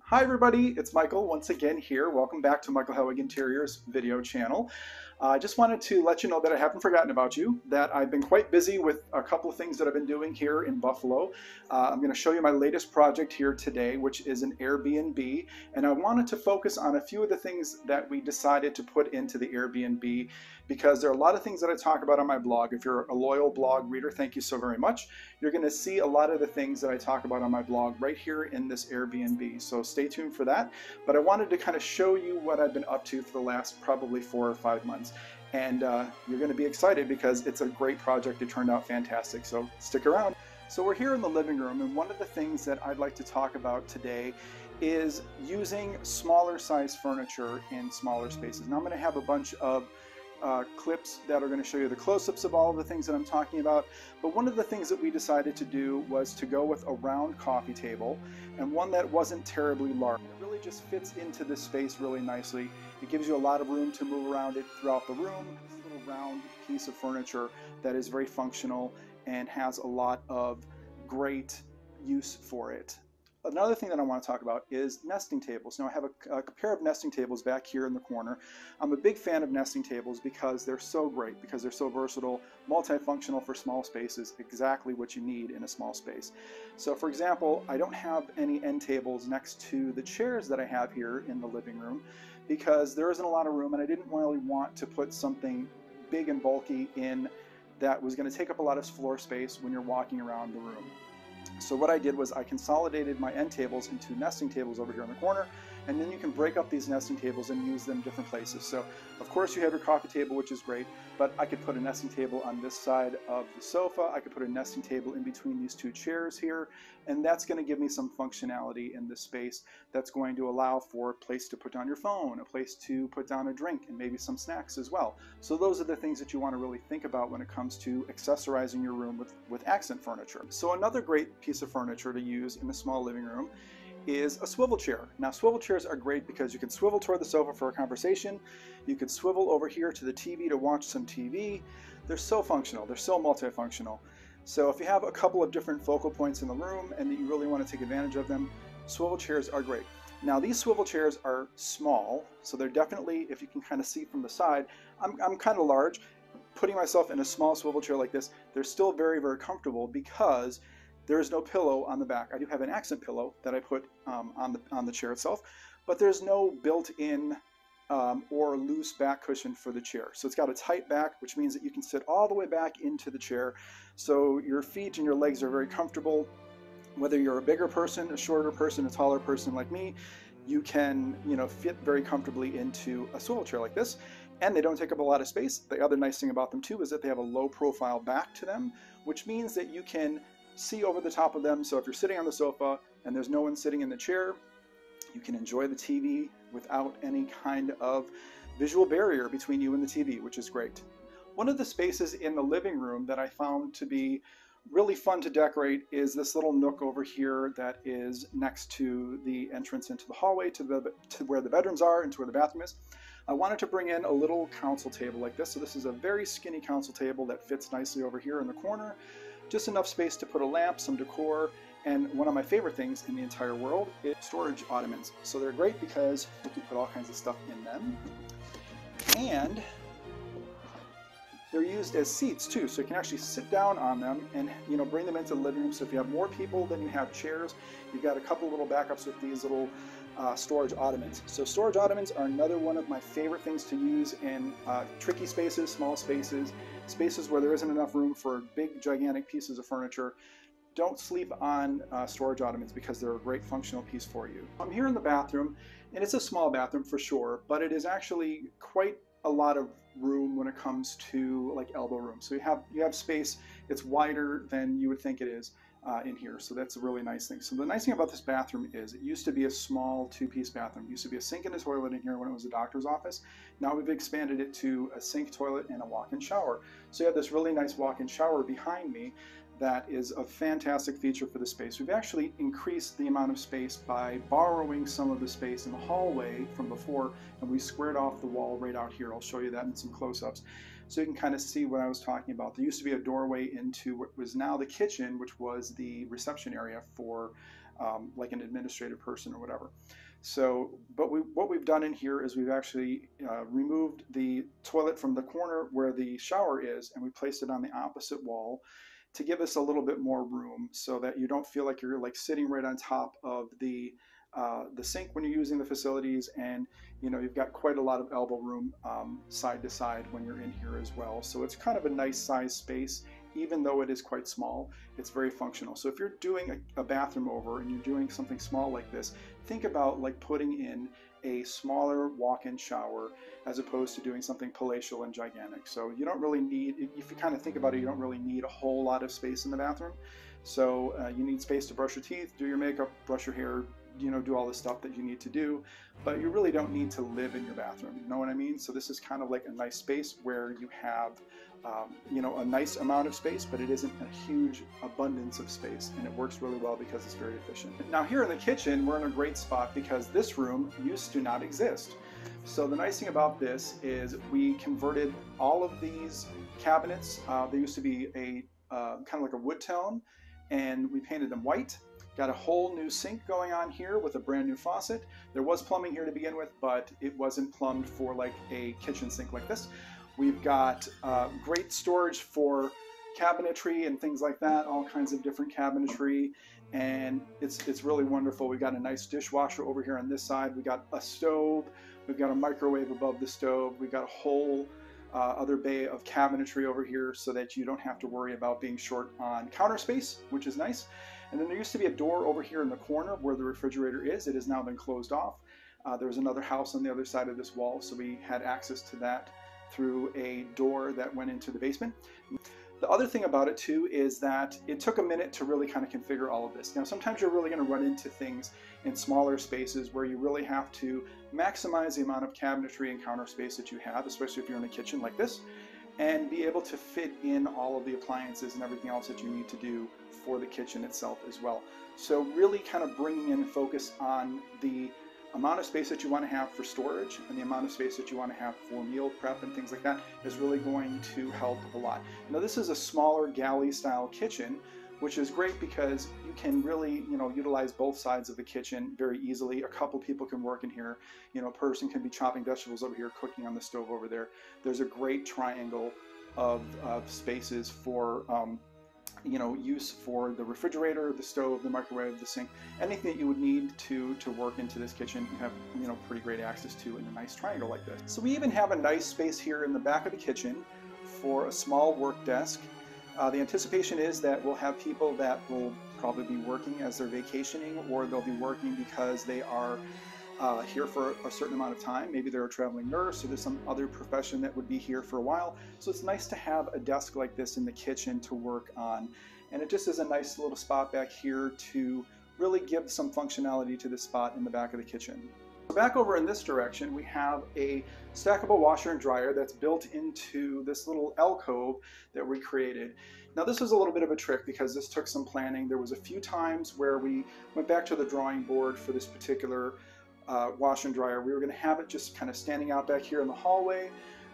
Hi everybody, it's Michael once again here. Welcome back to Michael Howig Interiors video channel. I just wanted to let you know that I haven't forgotten about you, that I've been quite busy with a couple of things that I've been doing here in Buffalo. I'm going to show you my latest project here today, which is an Airbnb, and I wanted to focus on a few of the things that we decided to put into the Airbnb because there are a lot of things that I talk about on my blog. If you're a loyal blog reader, thank you so very much. You're going to see a lot of the things that I talk about on my blog right here in this Airbnb, so stay tuned for that. But I wanted to kind of show you what I've been up to for the last probably 4 or 5 months. And you're going to be excited because it's a great project. It turned out fantastic, so stick around. So we're here in the living room, and one of the things that I'd like to talk about today is using smaller size furniture in smaller spaces. Now I'm going to have a bunch of clips that are going to show you the close-ups of all of the things that I'm talking about, but one of the things that we decided to do was to go with a round coffee table, and one that wasn't terribly large. It really just fits into this space really nicely. It gives you a lot of room to move around it throughout the room. This little round piece of furniture that is very functional and has a lot of great use for it. Another thing that I want to talk about is nesting tables. Now I have a pair of nesting tables back here in the corner. I'm a big fan of nesting tables because they're so great, because they're so versatile, multifunctional for small spaces, exactly what you need in a small space. So for example, I don't have any end tables next to the chairs that I have here in the living room because there isn't a lot of room, and I didn't really want to put something big and bulky in that was going to take up a lot of floor space when you're walking around the room. So what I did was I consolidated my end tables into nesting tables over here in the corner, and then you can break up these nesting tables and use them different places. So of course you have your coffee table, which is great, but I could put a nesting table on this side of the sofa. I could put a nesting table in between these two chairs here, and that's going to give me some functionality in this space that's going to allow for a place to put down your phone, a place to put down a drink, and maybe some snacks as well. So those are the things that you want to really think about when it comes to accessorizing your room with accent furniture. So another great piece of furniture to use in a small living room is a swivel chair. Now swivel chairs are great because you can swivel toward the sofa for a conversation, you could swivel over here to the TV to watch some TV. They're so functional, they're so multifunctional. So if you have a couple of different focal points in the room and that you really want to take advantage of them, swivel chairs are great. Now these swivel chairs are small, so they're definitely, if you can kind of see from the side, I'm kind of large. Putting myself in a small swivel chair like this, they're still very, very comfortable because there is no pillow on the back. I do have an accent pillow that I put on the chair itself, but there's no built-in or loose back cushion for the chair. So it's got a tight back, which means that you can sit all the way back into the chair. So your feet and your legs are very comfortable. Whether you're a bigger person, a shorter person, a taller person like me, you can, fit very comfortably into a swivel chair like this. And they don't take up a lot of space. The other nice thing about them too is that they have a low profile back to them, which means that you can see over the top of them. So if you're sitting on the sofa and there's no one sitting in the chair, you can enjoy the TV without any kind of visual barrier between you and the TV, which is great. One of the spaces in the living room that I found to be really fun to decorate is this little nook over here that is next to the entrance into the hallway to where the bedrooms are and to where the bathroom is. I wanted to bring in a little console table like this. So this is a very skinny console table that fits nicely over here in the corner. Just enough space to put a lamp, some decor, and one of my favorite things in the entire world is storage ottomans. So they're great because you can put all kinds of stuff in them. And they're used as seats too, so you can actually sit down on them and bring them into the living room. So if you have more people than you have chairs, you've got a couple little backups with these little storage ottomans. So storage ottomans are another one of my favorite things to use in tricky spaces, small spaces, spaces where there isn't enough room for big gigantic pieces of furniture. Don't sleep on storage ottomans because they're a great functional piece for you. I'm here in the bathroom, and it's a small bathroom for sure, but it is actually quite a lot of room when it comes to like elbow room. So you have space. It's wider than you would think it is in here. So that's a really nice thing. So the nice thing about this bathroom is it used to be a small two-piece bathroom. It used to be a sink and a toilet in here when it was a doctor's office. Now we've expanded it to a sink, toilet, and a walk-in shower. So you have this really nice walk-in shower behind me that is a fantastic feature for the space. We've actually increased the amount of space by borrowing some of the space in the hallway from before, and we squared off the wall right out here. I'll show you that in some close-ups. So you can kind of see what I was talking about. There used to be a doorway into what was now the kitchen, which was the reception area for like an administrative person or whatever. So, but what we've done in here is we've actually removed the toilet from the corner where the shower is, and we placed it on the opposite wall to give us a little bit more room so that you don't feel like you're like sitting right on top of the sink when you're using the facilities, and you know, you've got quite a lot of elbow room side to side when you're in here as well. So it's kind of a nice size space. Even though it is quite small, it's very functional. So if you're doing a bathroom over and you're doing something small like this, think about like putting in a smaller walk-in shower as opposed to doing something palatial and gigantic. So you don't really need, if you kind of think about it, you don't really need a whole lot of space in the bathroom. So you need space to brush your teeth, do your makeup, brush your hair, you know, do all the stuff that you need to do, but you really don't need to live in your bathroom. You know what I mean? So this is kind of like a nice space where you have, you know, a nice amount of space, but it isn't a huge abundance of space, and it works really well because it's very efficient. Now here in the kitchen, we're in a great spot because this room used to not exist. So the nice thing about this is we converted all of these cabinets. They used to be a kind of like a wood tone, and we painted them white. Got a whole new sink going on here with a brand new faucet. There was plumbing here to begin with, but it wasn't plumbed for like a kitchen sink like this. We've got great storage for cabinetry and things like that, all kinds of different cabinetry, and it's really wonderful. We've got a nice dishwasher over here on this side. We got a stove. We've got a microwave above the stove. We've got a whole other bay of cabinetry over here so that you don't have to worry about being short on counter space, which is nice. And then there used to be a door over here in the corner where the refrigerator is. It has now been closed off. There was another house on the other side of this wall, so we had access to that through a door that went into the basement. The other thing about it too is that it took a minute to really kind of configure all of this. Now sometimes you're really going to run into things in smaller spaces where you really have to maximize the amount of cabinetry and counter space that you have, especially if you're in a kitchen like this, and be able to fit in all of the appliances and everything else that you need to do for the kitchen itself as well. So really kind of bringing in focus on the amount of space that you want to have for storage and the amount of space that you want to have for meal prep and things like that is really going to help a lot. Now this is a smaller galley style kitchen, which is great because you can really, you know, utilize both sides of the kitchen very easily. A couple people can work in here. You know, a person can be chopping vegetables over here, cooking on the stove over there. There's a great triangle of spaces for you know, use for the refrigerator, the stove, the microwave, the sink, anything that you would need to work into this kitchen, you have, you know, pretty great access to in a nice triangle like this. So we even have a nice space here in the back of the kitchen for a small work desk. The anticipation is that we'll have people that will probably be working as they're vacationing, or they'll be working because they are here for a certain amount of time. Maybe they're a traveling nurse, or there's some other profession that would be here for a while. So it's nice to have a desk like this in the kitchen to work on. And it just is a nice little spot back here to really give some functionality to the spot in the back of the kitchen. So back over in this direction, we have a stackable washer and dryer that's built into this little alcove that we created. Now this was a little bit of a trick because this took some planning. There was a few times where we went back to the drawing board for this particular wash and dryer. We were going to have it just kind of standing out back here in the hallway,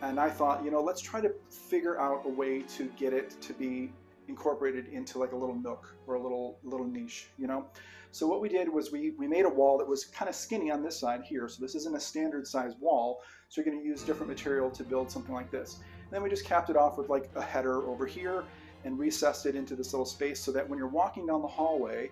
and I thought, you know, let's try to figure out a way to get it to be incorporated into like a little nook or a little niche, you know. So what we did was we made a wall that was kind of skinny on this side here. So this isn't a standard size wall, so you're going to use different material to build something like this. And then we just capped it off with like a header over here and recessed it into this little space so that when you're walking down the hallway,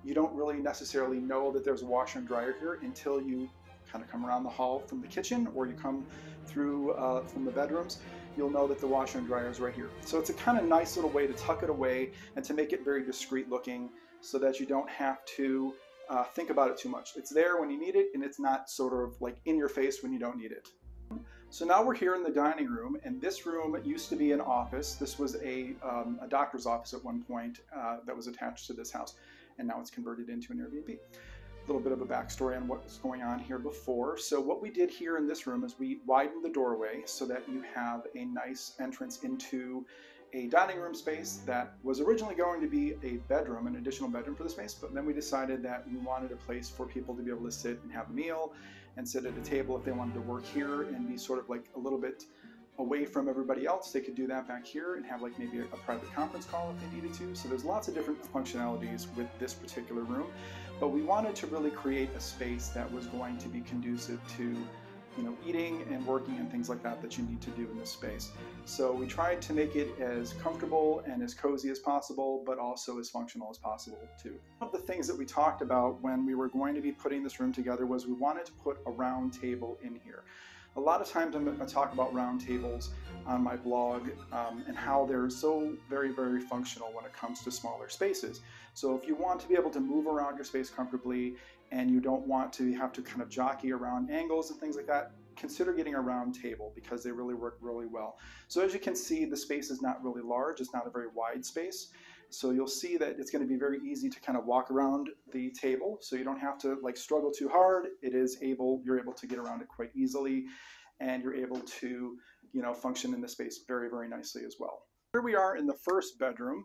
you don't really necessarily know that there's a washer and dryer here until you kind of come around the hall from the kitchen, or you come through from the bedrooms. You'll know that the washer and dryer is right here. So it's a kind of nice little way to tuck it away and to make it very discreet looking so that you don't have to think about it too much. It's there when you need it, and it's not sort of like in your face when you don't need it. So now we're here in the dining room, and this room used to be an office. This was a doctor's office at one point that was attached to this house, and now it's converted into an Airbnb. A little bit of a backstory on what was going on here before. So what we did here in this room is we widened the doorway so that you have a nice entrance into a dining room space that was originally going to be a bedroom, an additional bedroom for the space, but then we decided that we wanted a place for people to be able to sit and have a meal and sit at a table if they wanted to work here and be sort of like a little bit away from everybody else, they could do that back here and have like maybe a private conference call if they needed to. So there's lots of different functionalities with this particular room, but we wanted to really create a space that was going to be conducive to eating and working and things like that that you need to do in this space. So we tried to make it as comfortable and as cozy as possible, but also as functional as possible too. One of the things that we talked about when we were going to be putting this room together was we wanted to put a round table in here. A lot of times I'm going to talk about round tables on my blog and how they're so very, very functional when it comes to smaller spaces. So if you want to be able to move around your space comfortably and you don't want to have to kind of jockey around angles and things like that, consider getting a round table because they really work really well. So as you can see, the space is not really large. It's not a very wide space. So you'll see that it's going to be very easy to kind of walk around the table. So you don't have to like struggle too hard. You're able to get around it quite easily, and you're able to, function in the space very, very nicely as well. Here we are in the first bedroom.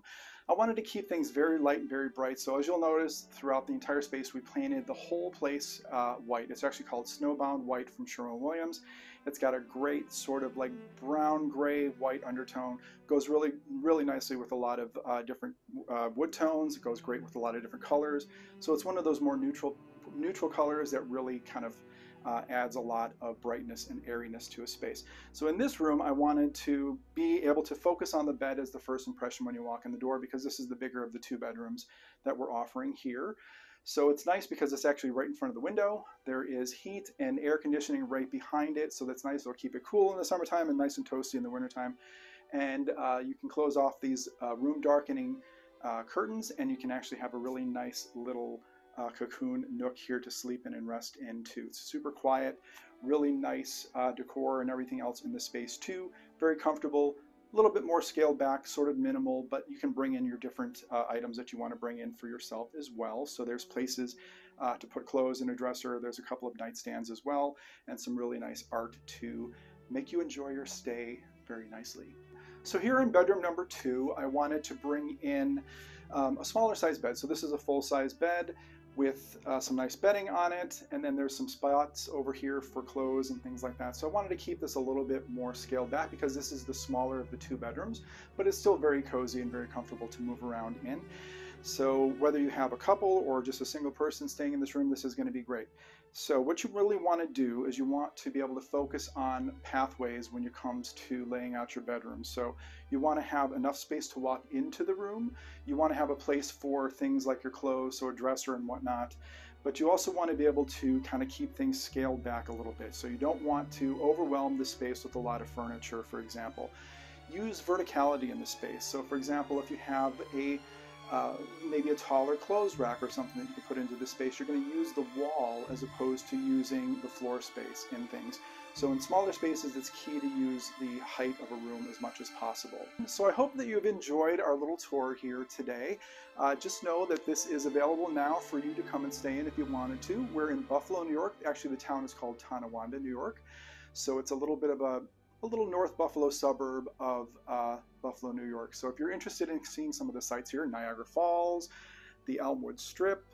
I wanted to keep things very light and very bright. So as you'll notice, throughout the entire space, we painted the whole place white. It's actually called Snowbound White from Sherwin-Williams. It's got a great sort of like brown, gray, white undertone. Goes really, really nicely with a lot of different wood tones. It goes great with a lot of different colors. So it's one of those more neutral colors that really kind of adds a lot of brightness and airiness to a space. So in this room, I wanted to be able to focus on the bed as the first impression when you walk in the door, because this is the bigger of the two bedrooms that we're offering here. So it's nice because it's actually right in front of the window. There is heat and air conditioning right behind it, so that's nice. It'll keep it cool in the summertime and nice and toasty in the wintertime. And you can close off these room darkening curtains, and you can actually have a really nice little cocoon nook here to sleep in and rest into. It's super quiet, really nice decor and everything else in the space too. Very comfortable, a little bit more scaled back, sort of minimal, but you can bring in your different items that you want to bring in for yourself as well. So there's places to put clothes in a dresser. There's a couple of nightstands as well, and some really nice art to make you enjoy your stay very nicely. So here in bedroom number 2, I wanted to bring in a smaller size bed. So this is a full-size bed with some nice bedding on it, and then there's some spots over here for clothes and things like that. So I wanted to keep this a little bit more scaled back because this is the smaller of the two bedrooms, but it's still very cozy and very comfortable to move around in. So whether you have a couple or just a single person staying in this room, this is going to be great. So what you really want to do is you want to be able to focus on pathways when it comes to laying out your bedroom. So you want to have enough space to walk into the room. You want to have a place for things like your clothes, so a dresser and whatnot. But you also want to be able to kind of keep things scaled back a little bit. So you don't want to overwhelm the space with a lot of furniture, for example. Use verticality in the space. So for example, if you have maybe a taller clothes rack or something that you can put into the space, you're going to use the wall as opposed to using the floor space in things. So in smaller spaces, it's key to use the height of a room as much as possible. So I hope that you've enjoyed our little tour here today. Just know that this is available now for you to come and stay in if you wanted to. We're in Buffalo, New York. Actually, the town is called Tonawanda, New York. So it's a little bit of a little North Buffalo suburb of Buffalo, New York. So if you're interested in seeing some of the sites here, Niagara Falls, the Elmwood Strip,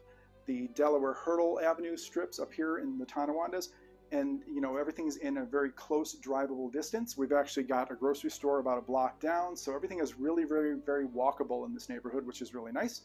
the Delaware Hurdle Avenue strips up here in the Tonawandas, and everything's in a very close drivable distance. We've actually got a grocery store about a block down, so everything is really very, very walkable in this neighborhood, which is really nice.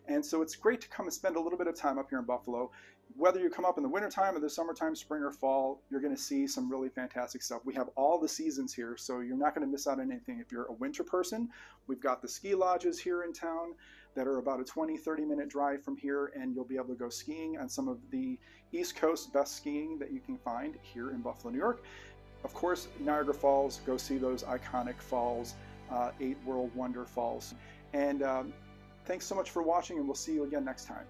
And so it's great to come and spend a little bit of time up here in Buffalo. Whether you come up in the wintertime or the summertime, spring or fall, you're going to see some really fantastic stuff. We have all the seasons here, so you're not going to miss out on anything. If you're a winter person, we've got the ski lodges here in town that are about a 20-30 minute drive from here, and you'll be able to go skiing on some of the East Coast best skiing that you can find here in Buffalo, New York. Of course, Niagara Falls, go see those iconic falls, 8 World Wonder Falls. And thanks so much for watching, and we'll see you again next time.